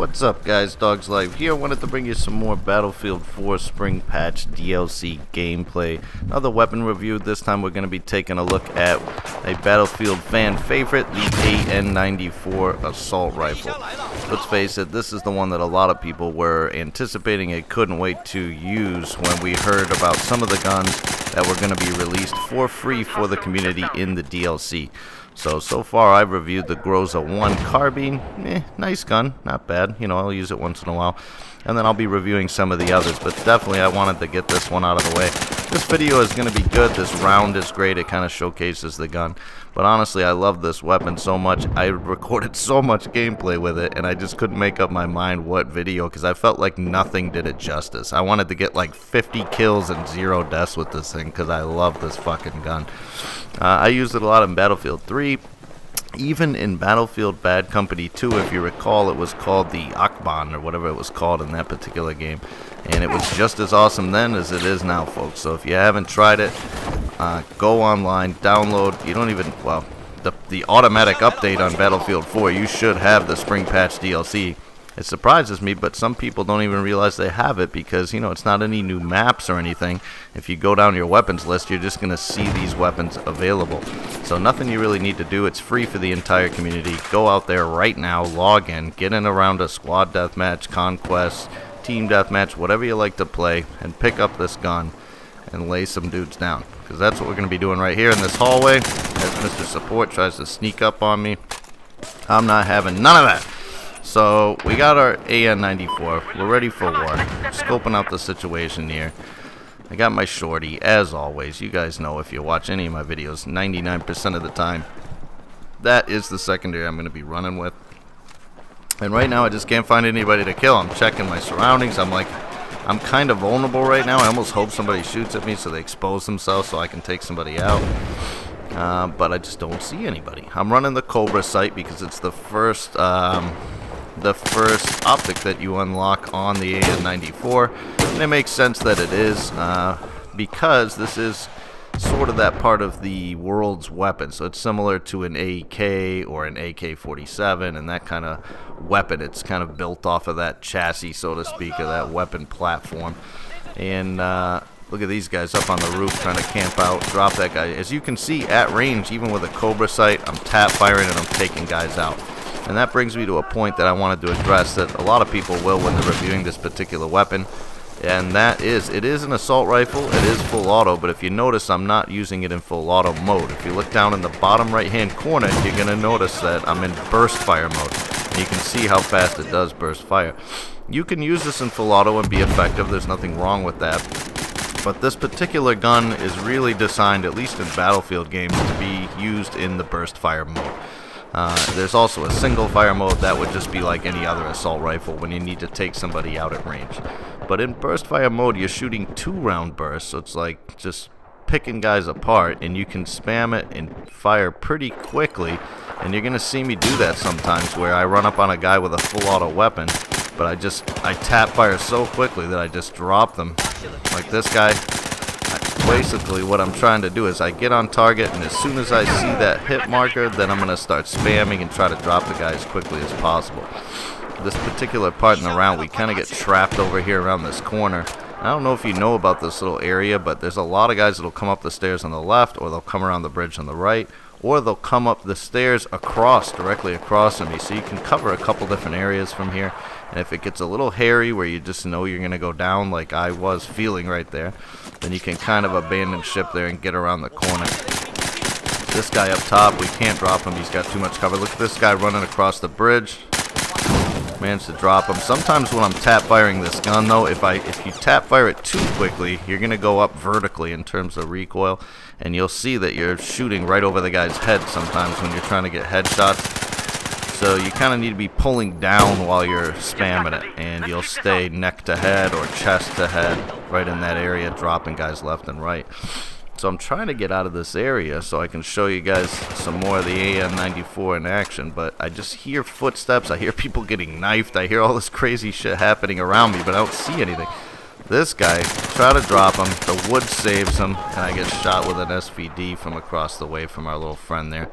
What's up guys, Dogs Life here. I wanted to bring you some more Battlefield 4 Spring Patch DLC gameplay. Another weapon review. This time we're going to be taking a look at a Battlefield fan favorite, the AN-94 assault rifle. Let's face it, this is the one that a lot of people were anticipating and couldn't wait to use when we heard about some of the guns that were going to be released for free for the community in the DLC. So far I've reviewed the Groza 1 carbine. Nice gun, not bad. You know, I'll use it once in a while. And then I'll be reviewing some of the others, but definitely I wanted to get this one out of the way. This video is going to be good. This round is great. It kind of showcases the gun. But honestly, I love this weapon so much. I recorded so much gameplay with it, and I just couldn't make up my mind what video, because I felt like nothing did it justice. I wanted to get like 50 kills and 0 deaths with this thing, because I love this fucking gun. I used it a lot in Battlefield 3. Even in Battlefield Bad Company 2, if you recall, it was called the Akban, or whatever it was called in that particular game. And it was just as awesome then as it is now, folks. So if you haven't tried it, go online, download. You don't even, well, the automatic update on Battlefield 4, you should have the Spring Patch DLC. It surprises me, but some people don't even realize they have it because, you know, it's not any new maps or anything. If you go down your weapons list, you're just going to see these weapons available. So nothing you really need to do. It's free for the entire community. Go out there right now, log in, get in around a squad deathmatch, conquest, team deathmatch, whatever you like to play, and pick up this gun and lay some dudes down. Because that's what we're going to be doing right here in this hallway as Mr. Support tries to sneak up on me. I'm not having none of that. So, we got our AN-94. We're ready for war. Scoping out the situation here. I got my shorty, as always. You guys know if you watch any of my videos, 99% of the time, that is the secondary I'm going to be running with. And right now, I just can't find anybody to kill. I'm checking my surroundings. I'm kind of vulnerable right now. I almost hope somebody shoots at me so they expose themselves so I can take somebody out. But I just don't see anybody. I'm running the Cobra sight because it's the first optic that you unlock on the AN-94, and it makes sense that it is because this is sort of that part of the world's weapon. So it's similar to an AK or an AK-47 and that kind of weapon. It's kind of built off of that chassis, so to speak, of that weapon platform. And look at these guys up on the roof trying to camp out, drop that guy. As you can see, at range, even with a Cobra sight, I'm tap firing and I'm taking guys out. And that brings me to a point that I wanted to address that a lot of people will when they're reviewing this particular weapon. And that is, it is an assault rifle, it is full auto, but if you notice, I'm not using it in full auto mode. If you look down in the bottom right hand corner, you're going to notice that I'm in burst fire mode. And you can see how fast it does burst fire. You can use this in full auto and be effective, there's nothing wrong with that. But this particular gun is really designed, at least in Battlefield games, to be used in the burst fire mode. There's also a single fire mode that would just be like any other assault rifle when you need to take somebody out at range. But in burst fire mode, you're shooting 2-round bursts, so it's like just picking guys apart, and you can spam it and fire pretty quickly. And you're going to see me do that sometimes where I run up on a guy with a full auto weapon, but I tap fire so quickly that I just drop them. Like this guy. Basically what I'm trying to do is I get on target, and as soon as I see that hit marker, then I'm going to start spamming and try to drop the guy as quickly as possible. This particular part in the round, we kind of get trapped over here around this corner. I don't know if you know about this little area, but there's a lot of guys that will come up the stairs on the left, or they'll come around the bridge on the right, or they'll come up the stairs directly across from me. So you can cover a couple different areas from here. And if it gets a little hairy where you just know you're going to go down like I was feeling right there, then you can kind of abandon ship there and get around the corner. This guy up top, we can't drop him. He's got too much cover. Look at this guy running across the bridge. Managed to drop him. Sometimes when I'm tap firing this gun, though, if you tap fire it too quickly, you're going to go up vertically in terms of recoil, and you'll see that you're shooting right over the guy's head sometimes when you're trying to get headshots. So you kind of need to be pulling down while you're spamming it, and you'll stay neck to head or chest to head right in that area, dropping guys left and right. So I'm trying to get out of this area so I can show you guys some more of the AN-94 in action, but I just hear footsteps, I hear people getting knifed, I hear all this crazy shit happening around me, but I don't see anything. This guy, try to drop him, the wood saves him, and I get shot with an SVD from across the way from our little friend there.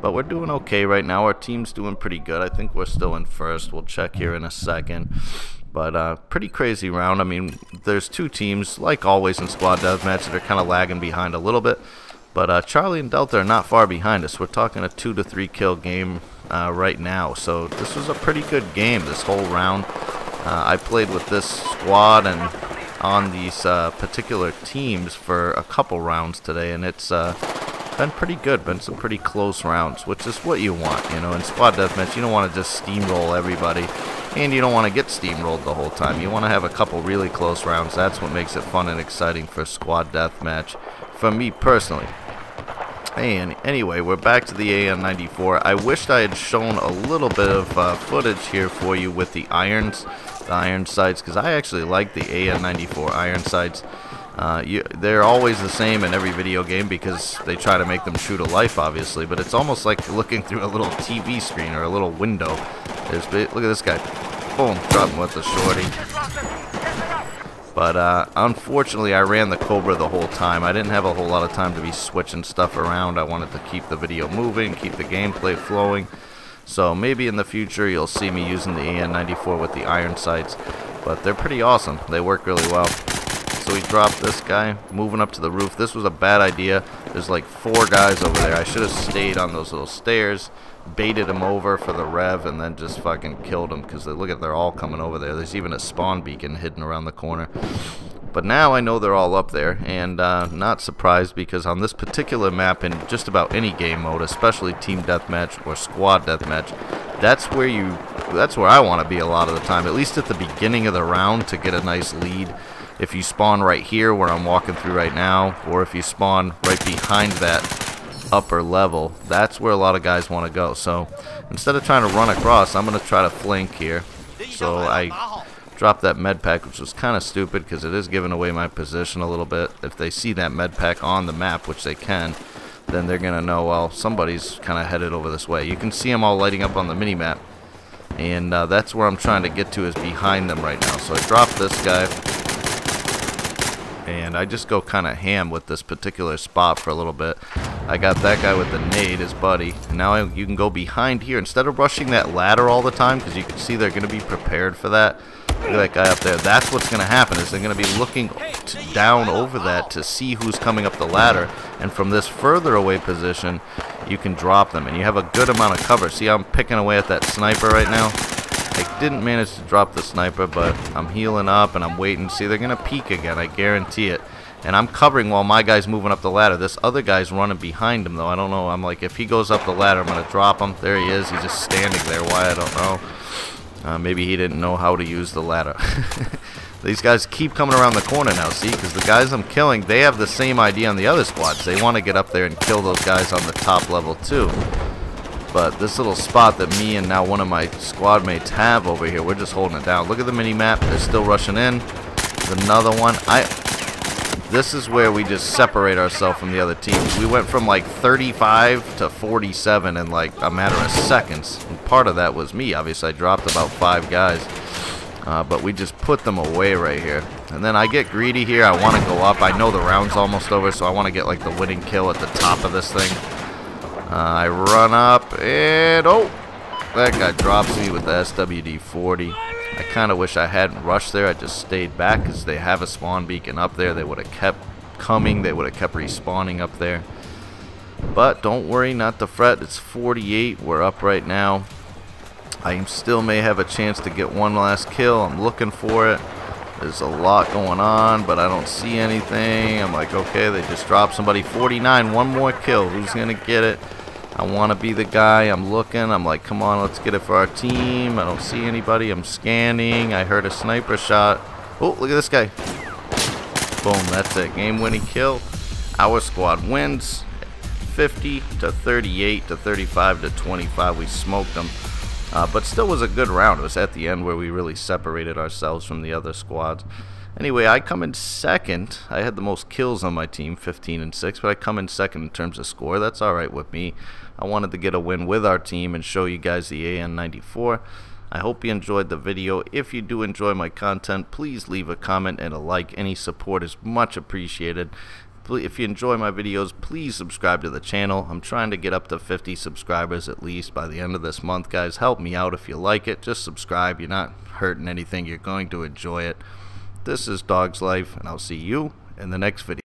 But we're doing okay right now. Our team's doing pretty good. I think we're still in first. We'll check here in a second. But pretty crazy round. I mean, there's two teams, like always in squad deathmatch, that are kind of lagging behind a little bit. But Charlie and Delta are not far behind us. We're talking a 2 to 3 kill game right now. So this was a pretty good game this whole round. I played with this squad and on these particular teams for a couple rounds today, and it's been pretty good. Been some pretty close rounds, which is what you want, you know. In squad deathmatch, you don't want to just steamroll everybody, and you don't want to get steamrolled the whole time. You want to have a couple really close rounds. That's what makes it fun and exciting for squad deathmatch, for me personally. And anyway, we're back to the AN-94. I wished I had shown a little bit of footage here for you with the iron sights, because I actually like the AN-94 iron sights. They're always the same in every video game because they try to make them true to life, obviously, but it's almost like looking through a little TV screen or a little window. Look at this guy. Boom, drop him with the shorty. But unfortunately, I ran the Cobra the whole time. I didn't have a whole lot of time to be switching stuff around. I wanted to keep the video moving, keep the gameplay flowing. So maybe in the future you'll see me using the AN-94 with the iron sights. But they're pretty awesome. They work really well. So we dropped this guy, moving up to the roof. This was a bad idea. There's like 4 guys over there. I should have stayed on those little stairs, baited him over for the rev, and then just fucking killed him, because look at, they're all coming over there. There's even a spawn beacon hidden around the corner. But now I know they're all up there, and not surprised, because on this particular map, in just about any game mode, especially team deathmatch or squad deathmatch, that's where I want to be a lot of the time, at least at the beginning of the round, to get a nice lead. If you spawn right here where I'm walking through right now, or if you spawn right behind that upper level, that's where a lot of guys want to go. So instead of trying to run across, I'm going to try to flank here. So I dropped that med pack, which was kind of stupid because it is giving away my position a little bit. If they see that med pack on the map, which they can, then they're going to know, well, somebody's kind of headed over this way. You can see them all lighting up on the mini-map, and that's where I'm trying to get to, is behind them right now. So I dropped this guy, and I just go kind of ham with this particular spot for a little bit. I got that guy with the nade, his buddy. And now you can go behind here. Instead of rushing that ladder all the time, because you can see they're going to be prepared for that. Look at that guy up there. That's what's going to happen, is they're going to be looking down over that to see who's coming up the ladder. And from this further away position, you can drop them. And you have a good amount of cover. See how I'm picking away at that sniper right now? I didn't manage to drop the sniper, but I'm healing up and I'm waiting. See, they're going to peek again, I guarantee it. And I'm covering while my guy's moving up the ladder. This other guy's running behind him, though. I don't know. I'm like, if he goes up the ladder, I'm going to drop him. There he is. He's just standing there. Why, I don't know. Maybe he didn't know how to use the ladder. These guys keep coming around the corner now, see? Because the guys I'm killing, they have the same idea on the other squads. They want to get up there and kill those guys on the top level, too. But this little spot that me and now one of my squad mates have over here, we're just holding it down. Look at the mini-map. They're still rushing in. There's another one. This is where we just separate ourselves from the other teams. We went from like 35 to 47 in like a matter of seconds. And part of that was me. Obviously, I dropped about 5 guys. But we just put them away right here. And then I get greedy here. I want to go up. I know the round's almost over, so I want to get like the winning kill at the top of this thing. I run up, and oh, that guy drops me with the SWD-40. I kind of wish I hadn't rushed there. I just stayed back because they have a spawn beacon up there. They would have kept coming. They would have kept respawning up there. But don't worry, not to fret. It's 48. We're up right now. I still may have a chance to get one last kill. I'm looking for it. There's a lot going on, but I don't see anything. I'm like, okay, they just dropped somebody. 49, one more kill. Who's going to get it? I want to be the guy. I'm looking. I'm like, come on, let's get it for our team. I don't see anybody. I'm scanning. I heard a sniper shot. Oh, look at this guy. Boom, that's it. Game-winning kill. Our squad wins 50 to 38 to 35 to 25. We smoked them. But still was a good round. It was at the end where we really separated ourselves from the other squads. Anyway, I come in second. I had the most kills on my team, 15 and 6, but I come in second in terms of score. That's all right with me. I wanted to get a win with our team and show you guys the AN-94. I hope you enjoyed the video. If you do enjoy my content, please leave a comment and a like. Any support is much appreciated. If you enjoy my videos, please subscribe to the channel. I'm trying to get up to 50 subscribers at least by the end of this month, guys. Help me out if you like it. Just subscribe. You're not hurting anything. You're going to enjoy it. This is Dog's Life, and I'll see you in the next video.